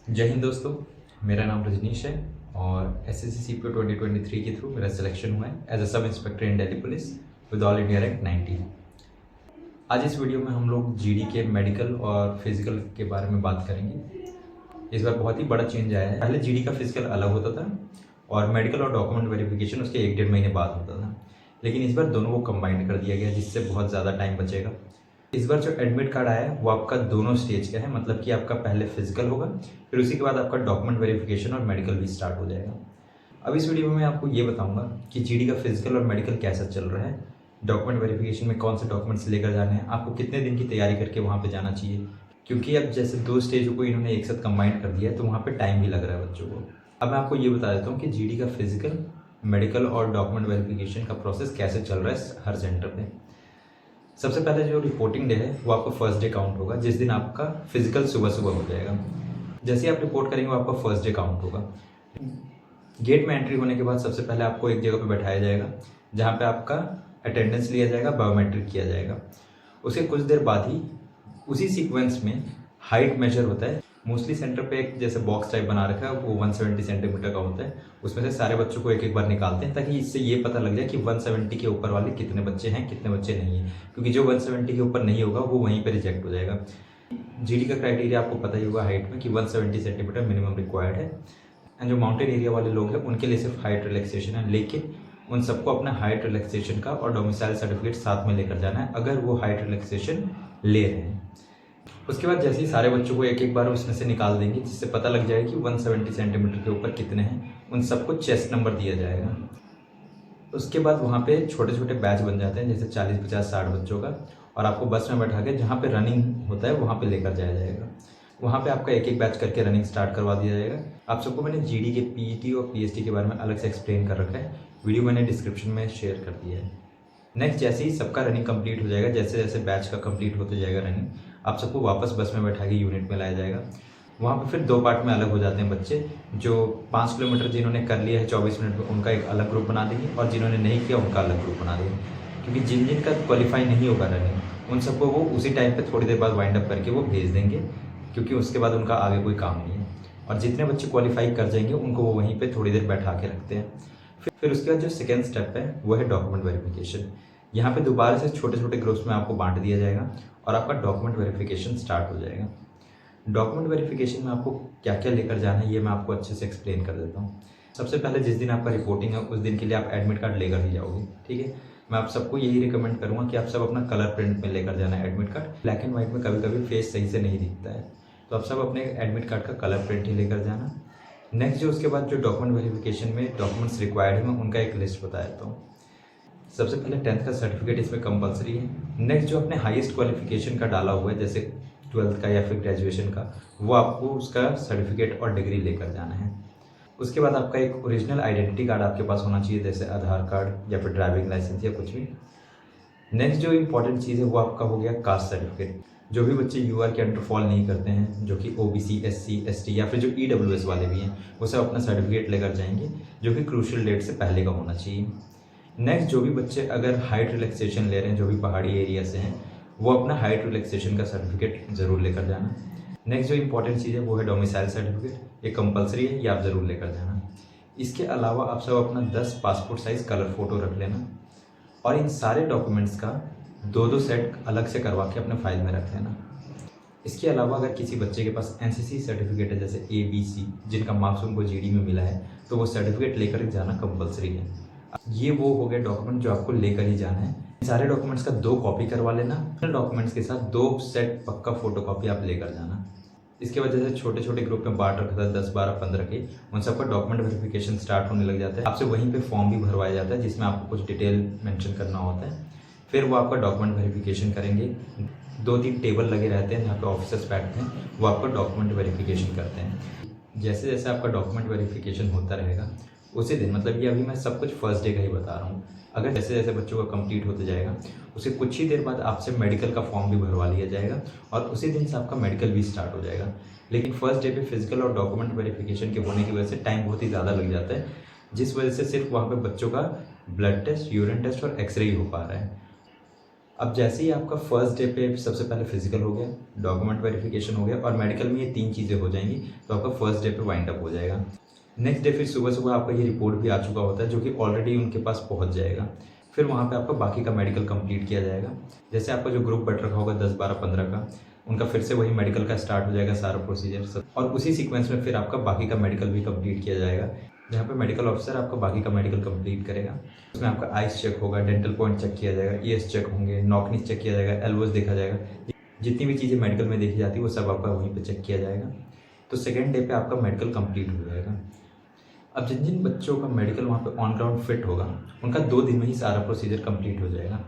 जय हिंद दोस्तों। मेरा नाम रजनीश है और एसएससी सीपीओ 2023 के थ्रू मेरा सिलेक्शन हुआ है as a sub inspector in Delhi police with all India rank 90। आज इस वीडियो में हम लोग जीडी के मेडिकल और फिजिकल के बारे में बात करेंगे। इस बार बहुत ही बड़ा चेंज आया है। पहले जीडी का फिजिकल अलग होता था और मेडिकल और डॉक्यूमेंट वेरिफिकेशन उसके 1-1.5 महीने बाद होता था, लेकिन इस बार दोनों को कंबाइंड कर दिया गया जिससे बहुत ज़्यादा टाइम बचेगा। इस बार जो एडमिट कार्ड आया है वो आपका दोनों स्टेज का है, मतलब कि आपका पहले फिजिकल होगा, फिर उसी के बाद आपका डॉक्यूमेंट वेरिफिकेशन और मेडिकल भी स्टार्ट हो जाएगा। अब इस वीडियो में मैं आपको ये बताऊंगा कि जीडी का फिजिकल और मेडिकल कैसा चल रहा है, डॉक्यूमेंट वेरिफिकेशन में कौन से डॉक्यूमेंट्स लेकर जाने हैं, आपको कितने दिन की तैयारी करके वहाँ पर जाना चाहिए, क्योंकि अब जैसे 2 स्टेजों को इन्होंने एक साथ कंबाइन कर दिया है तो वहाँ पर टाइम भी लग रहा है बच्चों को। अब मैं आपको ये बता देता हूँ कि जीडी का फिजिकल, मेडिकल और डॉक्यूमेंट वेरिफिकेशन का प्रोसेस कैसे चल रहा है हर सेंटर पे। सबसे पहले जो रिपोर्टिंग डे है वो आपका फर्स्ट डे काउंट होगा, जिस दिन आपका फिजिकल सुबह सुबह हो जाएगा। जैसे ही आप रिपोर्ट करेंगे वो आपका फर्स्ट डे काउंट होगा। गेट में एंट्री होने के बाद सबसे पहले आपको एक जगह पे बैठाया जाएगा जहाँ पे आपका अटेंडेंस लिया जाएगा, बायोमेट्रिक किया जाएगा। उसके कुछ देर बाद ही उसी सीक्वेंस में हाइट मेजर होता है। मोस्टली सेंटर पे एक जैसे बॉक्स टाइप बना रखा है, वो 170 सेंटीमीटर का होता है। उसमें से सारे बच्चों को एक एक बार निकालते हैं ताकि इससे ये पता लग जाए कि 170 के ऊपर वाले कितने बच्चे हैं, कितने बच्चे नहीं हैं, क्योंकि जो 170 के ऊपर नहीं होगा वो वहीं पर रिजेक्ट हो जाएगा। जीडी का क्राइटेरिया आपको पता ही होगा हाइट में कि 170 सेंटीमीटर मिनिमम रिक्वायर्ड है। एंड जो माउंटेन एरिया वाले लोग हैं उनके लिए सिर्फ हाइट रिलैक्सेशन है, लेकिन उन सबको अपना हाइट रिलैक्सेशन का और डोमिसाइल सर्टिफिकेट साथ में लेकर जाना है अगर वो हाइट रिलैक्सेशन ले रहे हैं। उसके बाद जैसे ही सारे बच्चों को एक एक बार उसमें से निकाल देंगे जिससे पता लग जाएगा कि 170 सेंटीमीटर के ऊपर कितने हैं, उन सबको चेस्ट नंबर दिया जाएगा। उसके बाद वहाँ पे छोटे छोटे बैच बन जाते हैं, जैसे 40, 50, 60 बच्चों का, और आपको बस में बैठा के जहाँ पे रनिंग होता है वहाँ पे लेकर जाया जाएगा। वहाँ पे आपका एक एक बैच करके रनिंग स्टार्ट करवा दिया जाएगा। आप सबको मैंने जीडी के पीईटी और पीएसटी के बारे में अलग से एक्सप्लेन कर रखा है, वीडियो मैंने डिस्क्रिप्शन में शेयर कर दिया है। नेक्स्ट जैसे ही सबका रनिंग कंप्लीट हो जाएगा, जैसे जैसे बैच का कंप्लीट होते जाएगा रनिंग, आप सबको वापस बस में बैठा के यूनिट में लाया जाएगा। वहाँ पे फिर 2 पार्ट में अलग हो जाते हैं बच्चे। जो 5 किलोमीटर जिन्होंने कर लिया है 24 मिनट में, उनका एक अलग ग्रुप बना देंगे, और जिन्होंने नहीं किया उनका अलग ग्रुप बना देंगे। क्योंकि जिन जिन का क्वालिफाई नहीं होगा रनिंग, उन सबको वो उसी टाइम पे थोड़ी देर बाद वाइंड अप करके वो भेज देंगे, क्योंकि उसके बाद उनका आगे कोई काम नहीं है। और जितने बच्चे क्वालिफाई कर जाएंगे उनको वो वहीं पर थोड़ी देर बैठा के रखते हैं। फिर उसके बाद जो सेकेंड स्टेप है वो है डॉक्यूमेंट वेरिफिकेशन। यहाँ पे दोबारा से छोटे छोटे ग्रुप्स में आपको बांट दिया जाएगा और आपका डॉक्यूमेंट वेरिफिकेशन स्टार्ट हो जाएगा। डॉक्यूमेंट वेरिफिकेशन में आपको क्या क्या लेकर जाना है ये मैं आपको अच्छे से एक्सप्लेन कर देता हूँ। सबसे पहले जिस दिन आपका रिपोर्टिंग है उस दिन के लिए आप एडमिट कार्ड लेकर ही जाओगे, ठीक है। मैं आप सबको यही रिकमेंड करूँगा कि आप सब अपना कलर प्रिंट में लेकर जाना है admit card. Black and white में कभी कभी फेस सही से नहीं दिखता है, तो आप सब अपने एडमिट कार्ड का कलर प्रिंट ही लेकर जाना। नेक्स्ट जो उसके बाद जो डॉक्यूमेंट वेरिफिकेशन में डॉक्यूमेंट्स रिक्वायर्ड है मैं उनका एक लिस्ट बता देता हूँ। सबसे पहले 10th का सर्टिफिकेट इसमें कंपलसरी है। नेक्स्ट जो अपने हाईएस्ट क्वालिफिकेशन का डाला हुआ है, जैसे 12th का या फिर ग्रेजुएशन का, वो आपको उसका सर्टिफिकेट और डिग्री लेकर जाना है। उसके बाद आपका एक ओरिजिनल आइडेंटिटी कार्ड आपके पास होना चाहिए, जैसे आधार कार्ड या फिर ड्राइविंग लाइसेंस या कुछ भी। नेक्स्ट जो इंपॉर्टेंट चीज़ है वो आपका हो गया कास्ट सर्टिफिकेट। जो भी बच्चे यूआर के अंडर फॉल नहीं करते हैं, जो कि ओबीसी, एससी, एसटी या फिर जो ईडब्ल्यूएस वाले भी हैं, वो सब अपना सर्टिफिकेट लेकर जाएंगे, जो कि क्रूशियल डेट से पहले का होना चाहिए। नेक्स्ट जो भी बच्चे अगर हाइट रिलैक्सेशन ले रहे हैं, जो भी पहाड़ी एरिया से हैं, वो अपना हाइट रिलैक्सेशन का सर्टिफिकेट ज़रूर लेकर जाना। नेक्स्ट जो इंपॉर्टेंट चीज़ है वो है डोमिसाइल सर्टिफिकेट। ये कंपलसरी है, ये आप ज़रूर लेकर जाना। इसके अलावा आप सब अपना 10 पासपोर्ट साइज़ कलर फ़ोटो रख लेना, और इन सारे डॉक्यूमेंट्स का 2-2 सेट अलग से करवा के अपने फाइल में रख लेना। इसके अलावा अगर किसी बच्चे के पास एनसीसी सर्टिफिकेट है, जैसे ABC, जिनका मार्क्स उनको जीडी में मिला है, तो वो सर्टिफिकेट लेकर जाना कंपलसरी है। ये वो हो गए डॉक्यूमेंट जो आपको लेकर ही जाना है। सारे डॉक्यूमेंट्स का 2 कॉपी करवा लेना। डॉक्यूमेंट्स के साथ 2 सेट पक्का फोटो कॉपी आप लेकर जाना। इसके वजह से छोटे छोटे ग्रुप में बांट रखा था 10, 12, 15 के, उन सबका डॉक्यूमेंट वेरिफिकेशन स्टार्ट होने लग जाता है। आपसे वहीं पे फॉर्म भी भरवाया जाता है जिसमें आपको कुछ डिटेल मेंशन करना होता है। फिर वो आपका डॉक्यूमेंट वेरिफिकेशन करेंगे। 2-3 टेबल लगे रहते हैं जहाँ पे ऑफिसर्स बैठते हैं, वो आपका डॉक्यूमेंट वेरिफिकेशन करते हैं। जैसे जैसे आपका डॉक्यूमेंट वेरिफिकेशन होता रहेगा उसी दिन, मतलब ये अभी मैं सब कुछ फर्स्ट डे का ही बता रहा हूँ, अगर जैसे जैसे बच्चों का कंप्लीट होते जाएगा उसके कुछ ही देर बाद आपसे मेडिकल का फॉर्म भी भरवा लिया जाएगा और उसी दिन से आपका मेडिकल भी स्टार्ट हो जाएगा। लेकिन फर्स्ट डे पे फिजिकल और डॉक्यूमेंट वेरिफिकेशन के होने की वजह से टाइम बहुत ही ज़्यादा लग जाता है, जिस वजह से सिर्फ वहाँ पे बच्चों का ब्लड टेस्ट, यूरिन टेस्ट और एक्सरे ही हो पा रहा है। अब जैसे ही आपका फर्स्ट डे पे सबसे पहले फिजिकल हो गया, डॉक्यूमेंट वेरिफिकेशन हो गया और मेडिकल में ये 3 चीज़ें हो जाएंगी तो आपका फर्स्ट डे पे वाइंड अप हो जाएगा। नेक्स्ट डे फिर सुबह सुबह आपका ये रिपोर्ट भी आ चुका होता है जो कि ऑलरेडी उनके पास पहुंच जाएगा। फिर वहाँ पे आपका बाकी का मेडिकल कंप्लीट किया जाएगा। जैसे आपका जो ग्रुप बट रखा होगा 10, 12, 15 का, उनका फिर से वही मेडिकल का स्टार्ट हो जाएगा सारा प्रोसीजर सब, और उसी सीक्वेंस में फिर आपका बाकी का मेडिकल भी कंप्लीट किया जाएगा, जहाँ पे मेडिकल ऑफिसर आपका बाकी का मेडिकल कंप्लीट करेगा। उसमें आपका आइस चेक होगा, डेंटल पॉइंट चेक किया जाएगा, ईएस चेक होंगे, नॉकनीस चेक किया जाएगा, एल्बोस देखा जाएगा। जितनी भी चीज़ें मेडिकल में देखी जाती है वो सब आपका वहीं पे चेक किया जाएगा। तो सेकेंड डे पे आपका मेडिकल कंप्लीट हो जाएगा। अब जिन जिन बच्चों का मेडिकल वहाँ पे ऑन ग्राउंड फिट होगा उनका 2 दिन में ही सारा प्रोसीजर कंप्लीट हो जाएगा।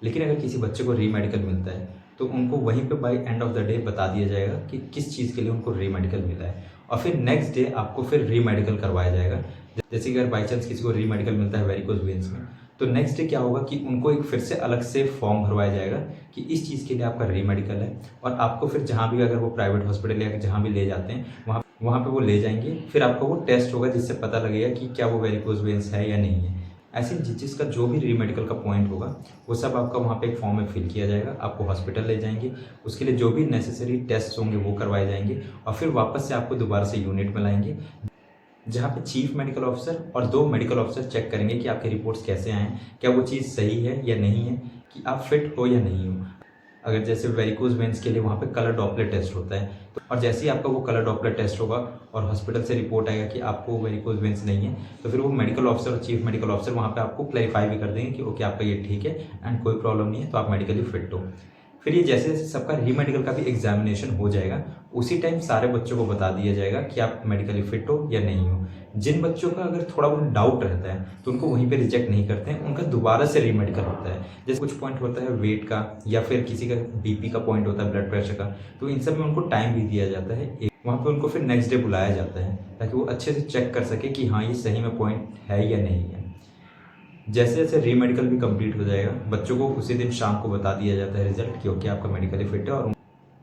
लेकिन अगर किसी बच्चे को री मेडिकल मिलता है तो उनको वहीं पे by end of the day बता दिया जाएगा कि किस चीज़ के लिए उनको री मेडिकल मिला है, और फिर नेक्स्ट डे आपको फिर री मेडिकल करवाया जाएगा। जैसे कि अगर बाई चांस किसी को री मेडिकल मिलता है वेरिकोज वेन्स में, तो नेक्स्ट डे क्या होगा कि उनको एक फिर से अलग से फॉर्म भरवाया जाएगा कि इस चीज़ के लिए आपका री मेडिकल है, और आपको फिर जहाँ भी अगर वो प्राइवेट हॉस्पिटल या जहाँ भी ले जाते हैं वहाँ पे वो ले जाएंगे। फिर आपको वो टेस्ट होगा जिससे पता लगेगा कि क्या वो वेरिकोज वेन्स है या नहीं है। ऐसे जिसका जो भी री मेडिकल का पॉइंट होगा वो सब आपका वहाँ पे एक फॉर्म में फिल किया जाएगा, आपको हॉस्पिटल ले जाएंगे, उसके लिए जो भी नेसेसरी टेस्ट होंगे वो करवाए जाएंगे, और फिर वापस से आपको दोबारा से यूनिट में लाएंगे, जहाँ पे चीफ मेडिकल ऑफिसर और 2 मेडिकल ऑफिसर चेक करेंगे कि आपके रिपोर्ट्स कैसे आए हैं, क्या वो चीज़ सही है या नहीं है, कि आप फिट हो या नहीं हो। अगर जैसे वेरिकोज वेन्स के लिए वहाँ पे कलर डॉपलर टेस्ट होता है, और जैसे ही आपका वो कलर डॉपलर टेस्ट होगा और हॉस्पिटल से रिपोर्ट आएगा कि आपको वेरिकोज वेन्स नहीं है, तो फिर वो मेडिकल ऑफिसर और चीफ मेडिकल ऑफिसर वहाँ पे आपको क्लैरिफाई भी कर देंगे कि ओके आपका ये ठीक है एंड कोई प्रॉब्लम नहीं है, तो आप मेडिकली फिट हो। फिर ये जैसे जैसे सबका री मेडिकल का भी एग्जामिनेशन हो जाएगा, उसी टाइम सारे बच्चों को बता दिया जाएगा कि आप मेडिकली फिट हो या नहीं हो। जिन बच्चों का अगर थोड़ा बहुत डाउट रहता है तो उनको वहीं पे रिजेक्ट नहीं करते हैं, उनका दोबारा से री मेडिकल होता है। जैसे कुछ पॉइंट होता है वेट का, या फिर किसी का बीपी का पॉइंट होता है, ब्लड प्रेशर का, तो इन सब में उनको टाइम भी दिया जाता है। वहाँ पे उनको फिर नेक्स्ट डे बुलाया जाता है ताकि वो अच्छे से चेक कर सके कि हाँ ये सही में पॉइंट है या नहीं है। जैसे जैसे री मेडिकल भी कंप्लीट हो जाएगा, बच्चों को उसी दिन शाम को बता दिया जाता है रिजल्ट कि ओके आपका मेडिकली फिट है,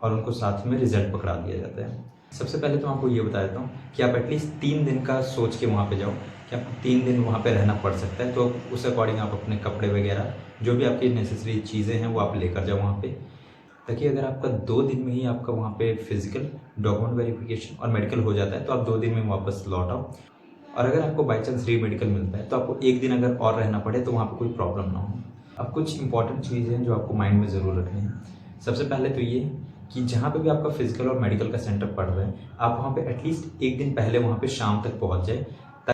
और उनको साथ में रिजल्ट पकड़ा दिया जाता है। सबसे पहले तो आपको ये बता देता हूँ कि आप एटलीस्ट 3 दिन का सोच के वहाँ पे जाओ कि आपको 3 दिन वहाँ पे रहना पड़ सकता है, तो उस अकॉर्डिंग आप अपने कपड़े वगैरह जो भी आपकी नेसेसरी चीज़ें हैं वो आप लेकर जाओ वहाँ पे, ताकि अगर आपका 2 दिन में ही आपका वहाँ पे फिजिकल, डॉक्यूमेंट वेरिफिकेशन और मेडिकल हो जाता है तो आप 2 दिन में वापस लौट आओ। और अगर आपको बाई चांस री मेडिकल मिलता है तो आपको 1 दिन अगर और रहना पड़े तो वहाँ पे कोई प्रॉब्लम ना हो। अब कुछ इंपॉर्टेंट चीज़ें हैं जो आपको माइंड में ज़रूर रखनी है। सबसे पहले तो ये कि जहाँ पे भी आपका फिजिकल और मेडिकल का सेंटर पड़ रहा है, आप वहाँ पे एटलीस्ट 1 दिन पहले वहाँ पे शाम तक पहुँच जाए।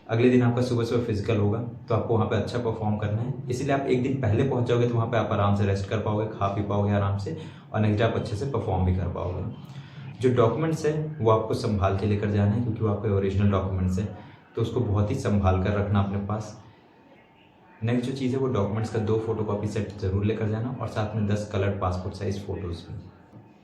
अगले दिन आपका सुबह सुबह फिजिकल होगा तो आपको वहाँ पे अच्छा परफॉर्म करना है, इसलिए आप 1 दिन पहले पहुँच जाओगे तो वहाँ पे आप आराम से रेस्ट कर पाओगे, खा पी पाओगे आराम से, और नेक्स्ट डे आप अच्छे से परफॉर्म भी कर पाओगे। जो डॉक्यूमेंट्स है वो आपको संभाल के लेकर जाना है, क्योंकि वो आपके ओरिजिनल डॉक्यूमेंट्स है, तो उसको बहुत ही संभाल कर रखना अपने पास। नेक्स्ट जो चीज़ है वो डॉक्यूमेंट्स का 2 फोटोकॉपी सेट ज़रूर लेकर जाना, और साथ में 10 कलर पासपोर्ट साइज़ फ़ोटोज़ भी।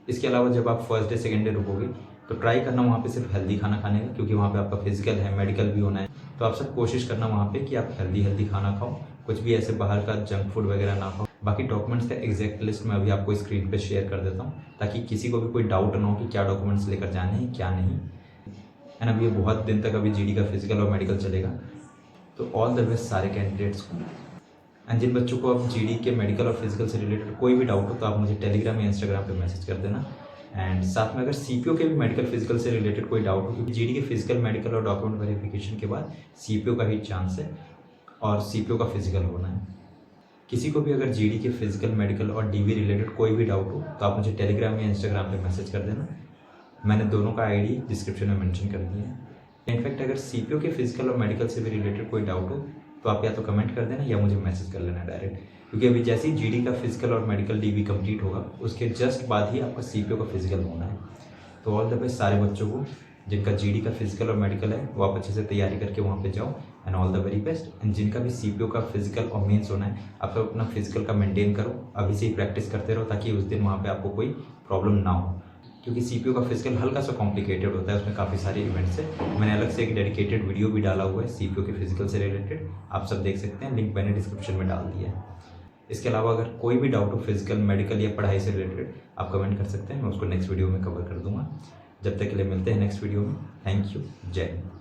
इसके अलावा जब आप फर्स्ट डे सेकेंड डे रुकोगे तो ट्राई करना वहाँ पे सिर्फ हेल्दी खाना खाने का, क्योंकि वहाँ पे आपका फिजिकल है, मेडिकल भी होना है, तो आप सब कोशिश करना वहाँ पे कि आप हेल्दी खाना खाओ, कुछ भी ऐसे बाहर का जंक फूड वगैरह ना खाओ। बाकी डॉक्यूमेंट्स का एग्जैक्ट लिस्ट मैं अभी आपको स्क्रीन पे शेयर कर देता हूँ, ताकि किसी को भी कोई डाउट ना हो कि क्या डॉक्यूमेंट्स लेकर जाने हैं क्या नहीं। एंड अभी ये बहुत दिन तक अभी जीडी का फिजिकल और मेडिकल चलेगा, तो ऑल द बेस्ट सारे कैंडिडेट्स को। एंड जिन बच्चों को अब जीडी के मेडिकल और फिजिकल से रिलेटेड कोई भी डाउट हो तो आप मुझे टेलीग्राम या इंस्टाग्राम पे मैसेज कर देना। एंड साथ में अगर सीपीओ के भी मेडिकल फिजिकल से रिलेटेड कोई डाउट हो, क्योंकि जीडी के फिजिकल, मेडिकल और डॉक्यूमेंट वेरिफिकेशन के बाद सीपीओ का ही चांस है और सीपीओ का फिजिकल होना है। किसी को भी अगर जीडी के फिजिकल, मेडिकल और डीवी रिलेटेड कोई भी डाउट हो तो आप मुझे टेलीग्राम या इंस्टाग्राम पे मैसेज कर देना। मैंने दोनों का आईडी डिस्क्रिप्शन में मेंशन कर दिया है। इनफैक्ट अगर सीपीओ के फिजिकल और मेडिकल से भी रिलेटेड कोई डाउट हो तो आप या तो कमेंट कर देना या मुझे मैसेज कर लेना डायरेक्ट, क्योंकि अभी जैसे ही जीडी का फिजिकल और मेडिकल डीवी कंप्लीट होगा उसके जस्ट बाद ही आपका सीपीओ का फिजिकल होना है। तो ऑल द बेस्ट सारे बच्चों को जिनका जीडी का फिजिकल और मेडिकल है वो आप अच्छे से तैयारी करके वहाँ पे जाओ, and all the very best. And जिनका भी सीपीओ का फिजिकल और मेंस होना है, आप सब अपना फिजिकल का मेंटेन करो, अभी से ही प्रैक्टिस करते रहो, ताकि उस दिन वहाँ पे आपको कोई प्रॉब्लम ना हो, क्योंकि सीपीओ का फिजिकल हल्का सा कॉम्प्लिकेटेड होता है, उसमें काफ़ी सारे इवेंट्स है। मैंने अलग से एक डेडिकेटेड वीडियो भी डाला हुआ है सीपीओ के फिजिकल से रिलेटेड, आप सब देख सकते हैं, लिंक मैंने डिस्क्रिप्शन में डाल दिया है। इसके अलावा अगर कोई भी डाउट हो फिजिकल, मेडिकल या पढ़ाई से रिलेटेड, आप कमेंट कर सकते हैं, मैं उसको नेक्स्ट वीडियो में कवर कर दूंगा। जब तक के लिए मिलते हैं नेक्स्ट वीडियो में। थैंक यू, जय हिंद।